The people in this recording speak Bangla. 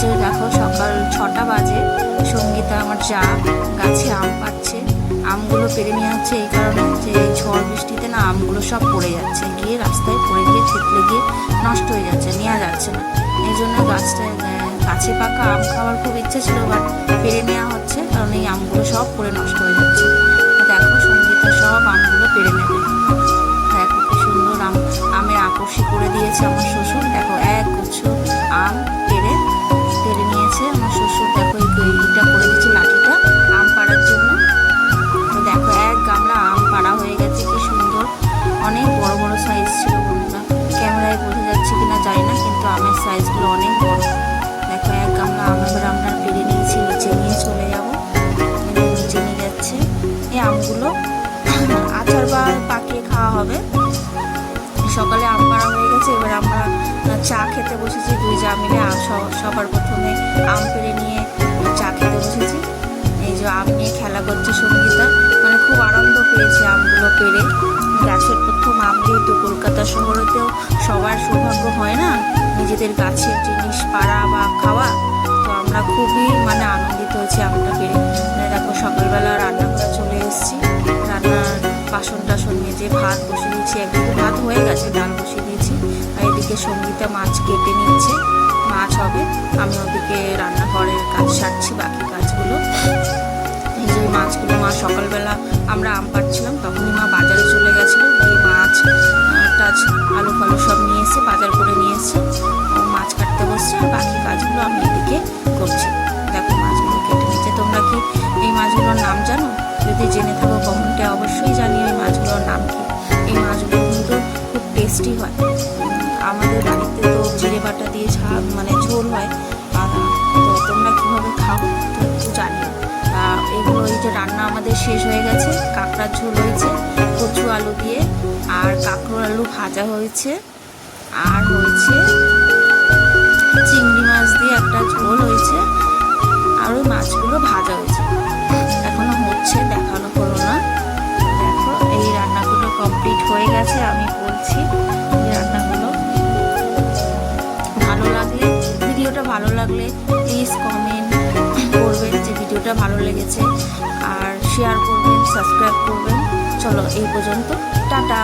যে দেখো সকাল 6টা বাজে, সঙ্গীতা আমার যা গাছে আম পাচ্ছে। আমগুলো পেরে নিয়ে হচ্ছে এই কারণে যে ঝড় বৃষ্টিতে না আমগুলো সব পড়ে যাচ্ছে, গিয়ে রাস্তায় পড়ে গিয়ে থেতলে গিয়ে নষ্ট হয়ে যাচ্ছে, নেওয়া যাচ্ছে না। এই জন্য গাছে পাকা আম খাওয়ার খুব ইচ্ছা ছিল, বাট পেরে নেওয়া হচ্ছে কারণ এই আমগুলো সব পড়ে নষ্ট হয়ে যাচ্ছে। দেখো সঙ্গীতা সব আমগুলো পেরে নেবে। দেখো কি সুন্দর আমের আকর্ষি করে দিয়েছে আমার শ্বশুর। দেখো এক গুচ্ছ আম পেরে নিয়েছে আমার শ্বশুর। দেখো এইটা করে দিচ্ছে লাঠিটা আম পাড়ার জন্য। তো দেখো এক গামলা আম পাড়া হয়ে গেছে, কি সুন্দর, অনেক বড় বড় সাইজ ছিল বন্ধুরা। ক্যামেরায় বোঝা যাচ্ছে কিনা জানি না, কিন্তু আমের সাইজগুলো অনেক বড়। দেখো এক গামলা আম এবার আমরা পেরে নিয়েছি, নিচে নিয়ে চলে যাবো। নিচে নিয়ে যাচ্ছে এই আমগুলো আচার বা পাকিয়ে খাওয়া হবে। সকালে আম পাড়া হয়ে গেছে, এবার আমরা চা খেতে বসেছি দুই যা মিলে। সবার প্রথমে আম পেড়ে নিয়ে চা খেতে বসেছি। এই যে আম নিয়ে খেলা করছে সঙ্গীতা, মানে খুব আনন্দ পেয়েছে আমগুলো পেড়ে। গাছের প্রথম আম যেহেতু কলকাতা শহরেতেও সবার সৌভাগ্য হয় না নিজেদের গাছের জিনিস পাড়া বা খাওয়া, তো আমরা খুবই মানে আনন্দিত হয়েছি আমটা পেড়ে। দেখো সকালবেলা রান্নাঘরে চলে এসেছি, রান্নার বাসন টাসন মেজে ভাত বসিয়ে দিয়েছি। একদিকে ভাত হয়ে গেছে, ডাল বসিয়ে দিয়েছি, আর এদিকে সঙ্গীতা মাছ কেটে নিচ্ছে, মাছ হবে। আমি ওদিকে রান্নাঘরের কাজ সারছি, বাকি কাজগুলো। এই যে মাছগুলো মা সকালবেলা আমরা আম পাড়ছিলাম তখনই মা বাজারে চলে গেছিলো, গিয়ে মাছ টাছ আলু ফালু সব নিয়ে এসে বাজার করে নিয়ে এসে মাছ কাটতে বসছে, আর বাকি কাজগুলো আমি এদিকে করছি। দেখো মাছগুলো কেটে নিচ্ছে। তোমরা কি এই মাছগুলোর নাম জানো? যদি জেনে থাকো কমেন্টে অবশ্যই জানিও এই মাছগুলোর নাম কি। এই মাছগুলো কিন্তু খুব টেস্টি হয়। আমাদের বাড়িতে তো জিরে বাটা দিয়ে মানে ঝোল হয়, তো তোমরা কীভাবে খাও তো একটু জানিও। এগুলো এই যে রান্না আমাদের শেষ হয়ে গেছে। কাঁকড়ার ঝোল হয়েছে কচু আলু দিয়ে, আর কাঁকড়োর আলু ভাজা হয়েছে, আর হয়েছে চিংড়ি মাছ দিয়ে একটা ঝোল হয়েছে, আর ওই মাছগুলো ভাজা হয়েছে। এখনো হচ্ছে, দেখানো হলো না। দেখো এই রান্নাগুলো কমপ্লিট হয়ে গেছে। আমি বলছি এই রান্নাগুলো ভালো লাগলে, ভিডিওটা ভালো লাগলে প্লিজ কমেন্ট করবেন যে ভিডিওটা ভালো লেগেছে, আর শেয়ার করবেন, সাবস্ক্রাইব করবেন। চলো এই পর্যন্ত, টাটা।